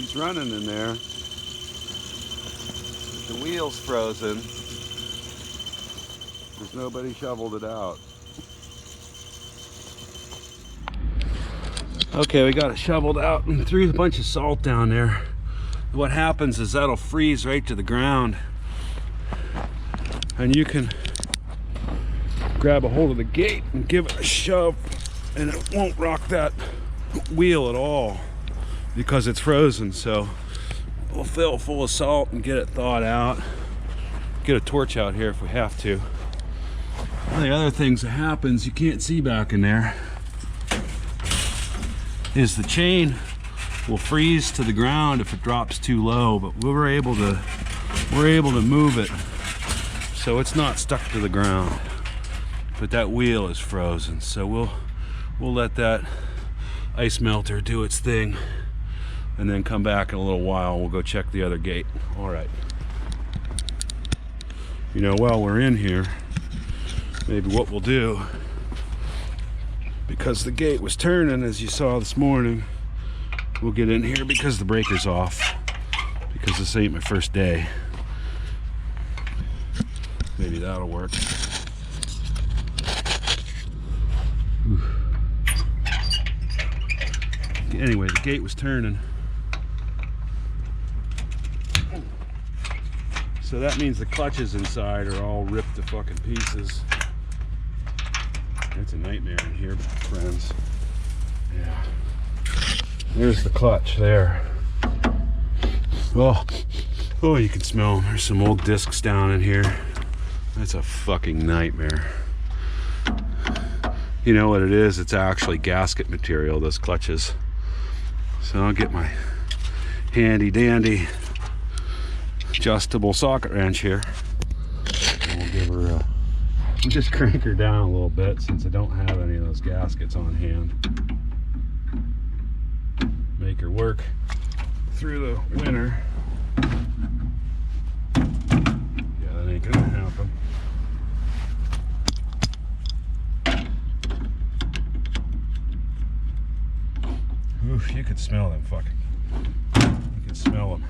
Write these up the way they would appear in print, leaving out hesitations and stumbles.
keeps running in there. The wheel's frozen. There's nobody shoveled it out. Okay, we got it shoveled out and threw a bunch of salt down there. What happens is that'll freeze right to the ground, and you can grab a hold of the gate and give it a shove, and it won't rock that wheel at all because it's frozen. So we'll fill it full of salt and get it thawed out. Get a torch out here if we have to. One of the other things that happens, you can't see back in there, is the chain will freeze to the ground if it drops too low, but we're able to move it so it's not stuck to the ground. But that wheel is frozen, so we'll let that ice melter do its thing and then come back in a little while. We'll go check the other gate. All right. You know, while we're in here, maybe what we'll do, because the gate was turning as you saw this morning, we'll get in here because the breaker's off, because this ain't my first day. Maybe that'll work. Anyway, the gate was turning. So that means the clutches inside are all ripped to fucking pieces. It's a nightmare in here, friends. Yeah. There's the clutch there. Oh, you can smell them. There's some old discs down in here. That's a fucking nightmare. You know what it is? It's actually gasket material, those clutches. So I'll get my handy dandy adjustable socket wrench here. And we'll give her a, we'll just crank her down a little bit since I don't have any of those gaskets on hand. Make her work through the winter. Yeah, that ain't gonna happen. Oof, you could smell them fucking. You can smell them.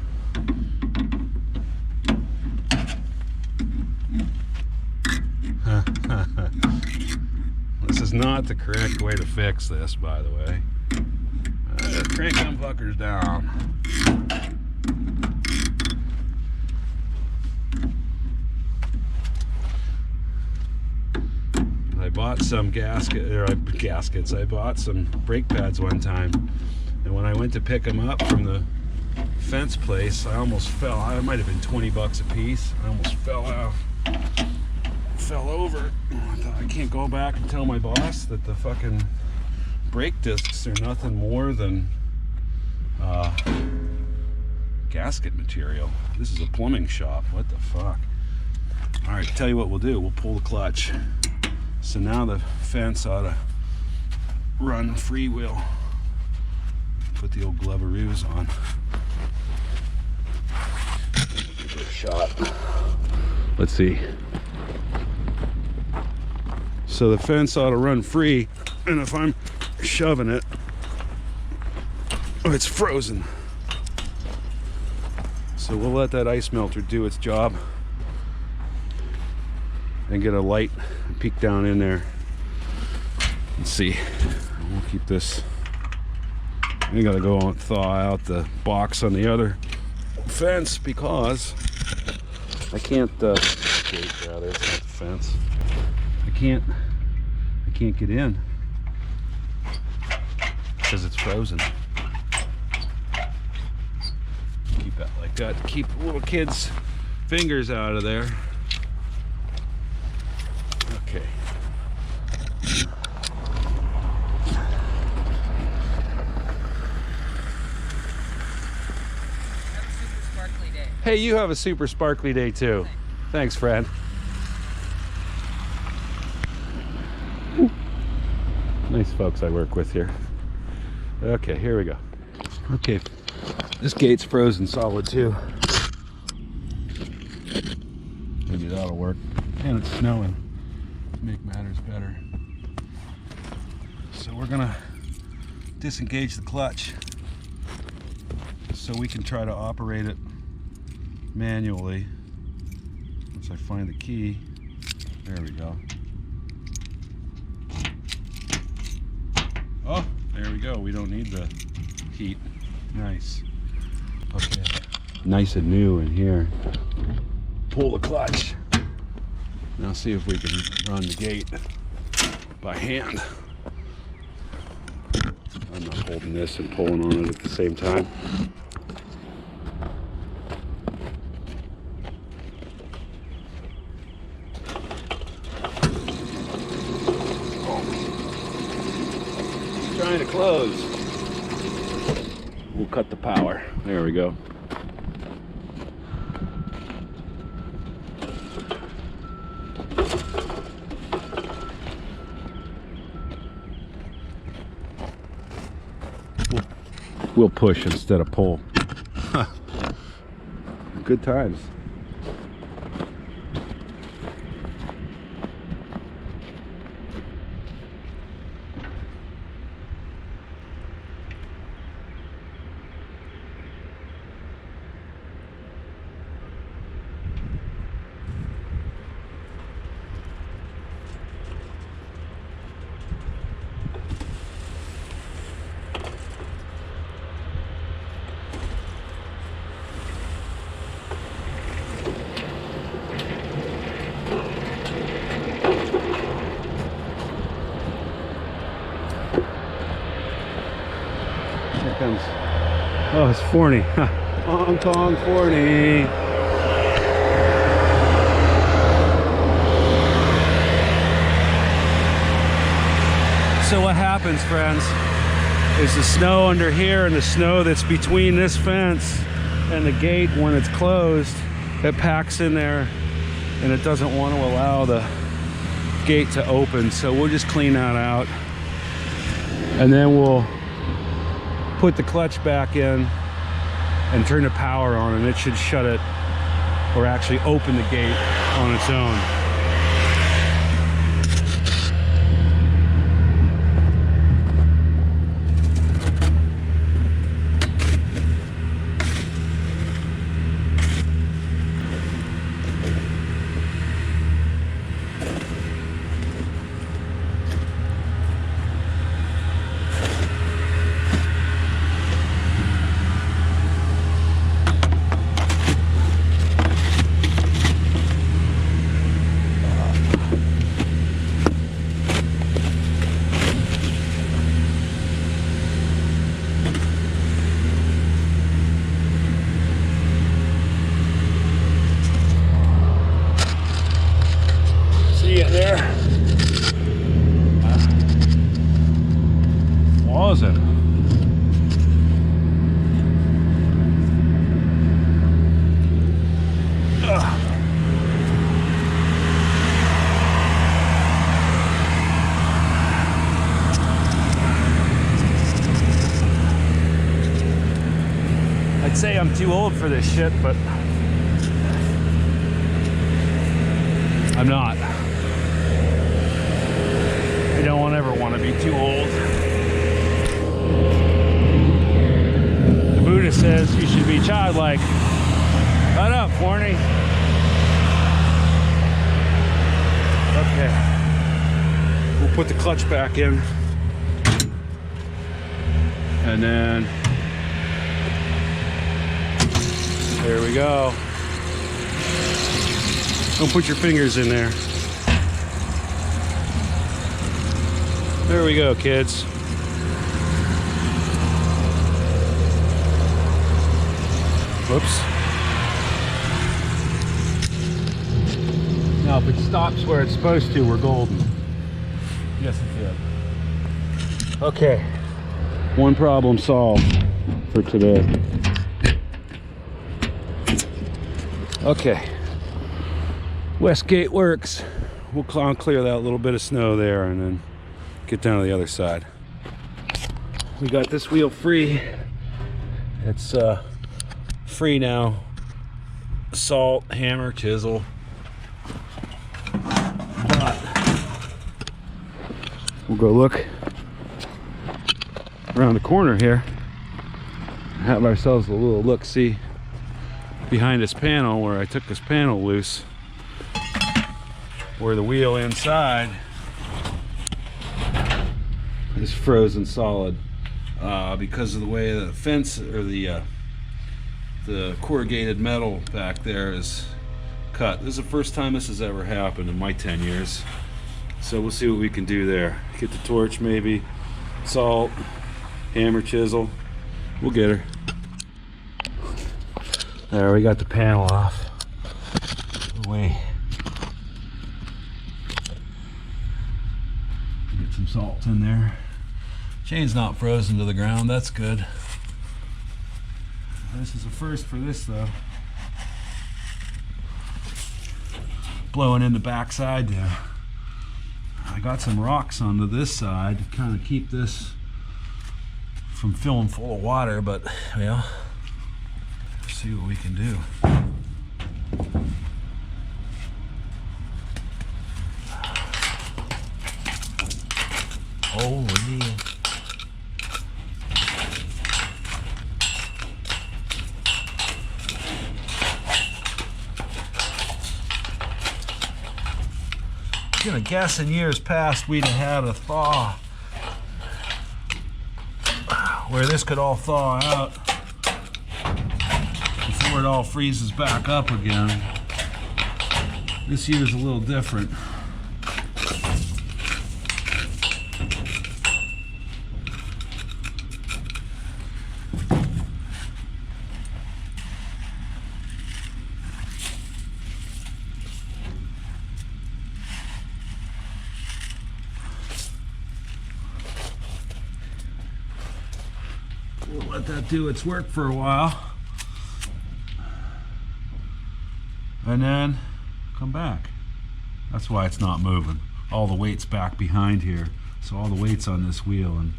This is not the correct way to fix this, by the way. Just crank them fuckers down. I bought some gaskets. I bought some brake pads one time, and when I went to pick them up from the fence place, I almost fell. It might have been 20 bucks a piece. I almost fell out. Fell over. I thought, I can't go back and tell my boss that the fucking brake discs are nothing more than gasket material. This is a plumbing shop. What the fuck? All right, tell you what we'll do. We'll pull the clutch. So now the fence ought to run freewheel. Put the old gloveroos on. Give it a shot. Let's see. So the fence ought to run free, and if I'm shoving it, oh, it's frozen. So we'll let that ice melter do its job and get a light and peek down in there and see. We'll keep this. We gotta go and thaw out the box on the other fence because I can't gate rather, it's not the fence. I can't get in because it's frozen. Keep that like that to keep little kids' fingers out of there. Okay. Hey, you have a super sparkly day too. Thanks, friend. Nice folks I work with here. Okay, here we go. Okay, this gate's frozen solid too. Maybe that'll work. And it's snowing to make matters better. So we're gonna disengage the clutch. so we can try to operate it manually. Once I find the key, there we go. Oh, there we go. We don't need the heat. Nice. Okay. Nice and new in here. Pull the clutch. Now see if we can run the gate by hand. I'm not holding this and pulling on it at the same time. Trying to close. We'll cut the power. There we go. We'll push instead of pull. Good times. Comes. Oh, it's Forney. Hong Kong Forney. So what happens, friends, is the snow under here and the snow that's between this fence and the gate, when it's closed, it packs in there and it doesn't want to allow the gate to open. So we'll just clean that out and then we'll put the clutch back in and turn the power on, and it should shut it, or actually open the gate on its own. There. What was it? I'd say I'm too old for this shit, but I'm not. You don't ever want to be too old. The Buddha says you should be childlike. Shut up, Forney. Okay. We'll put the clutch back in. And then there we go. Don't put your fingers in there. There we go, kids. Whoops. Now, if it stops where it's supposed to, we're golden. Yes, it did. Okay. One problem solved for today. Okay. West gate works. We'll clear that little bit of snow there and then get down to the other side. We got this wheel free. It's free now. Salt, hammer, chisel. But we'll go look around the corner here Have ourselves a little look-see behind this panel where I took this panel loose, where the wheel inside is frozen solid because of the way the fence or the corrugated metal back there is cut. This is the first time this has ever happened in my 10 years. So we'll see what we can do there. Get the torch maybe, salt, hammer, chisel. We'll get her. There, we got the panel off. Away. Get some salt in there. Chain's not frozen to the ground, that's good. This is a first for this though. Blowing in the back side there. I got some rocks onto this side to kind of keep this from filling full of water, but well, see what we can do. Oh yeah. I'm gonna guess in years past we'd have had a thaw where this could all thaw out before it all freezes back up again. This year's a little different. We'll let that do its work for a while and then come back. That's why it's not moving. All the weight's back behind here, so all the weight's on this wheel, and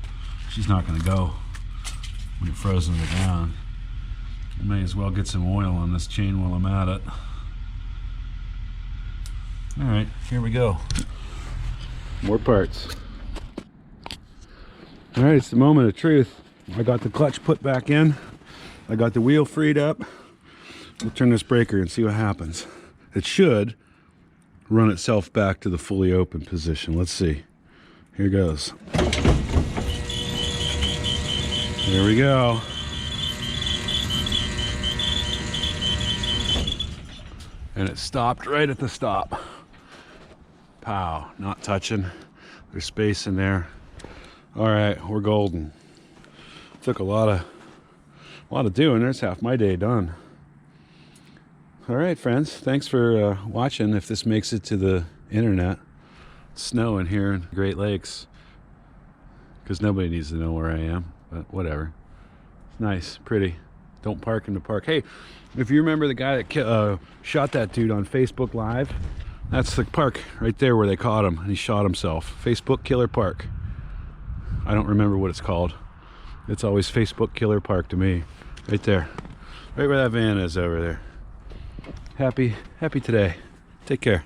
she's not going to go when it frozen to the ground. I may as well get some oil on this chain while I'm at it. All right, here we go. More parts. All right, it's the moment of truth. I got the clutch put back in. I got the wheel freed up. We'll turn this breaker and see what happens. It should run itself back to the fully open position. Let's see. Here goes. There we go. And it stopped right at the stop. Pow, not touching. There's space in there. All right, we're golden. Took a lot of doing. There's half my day done. All right, friends, thanks for watching. If this makes it to the internet, it's snowing here in Great Lakes because nobody needs to know where I am, but whatever. It's nice, pretty. Don't park in the park. Hey, if you remember the guy that shot that dude on Facebook Live, that's the park right there where they caught him and he shot himself. Facebook Killer Park. I don't remember what it's called. It's always Facebook Killer Park to me. Right there. Right where that van is over there. Happy today. Take care.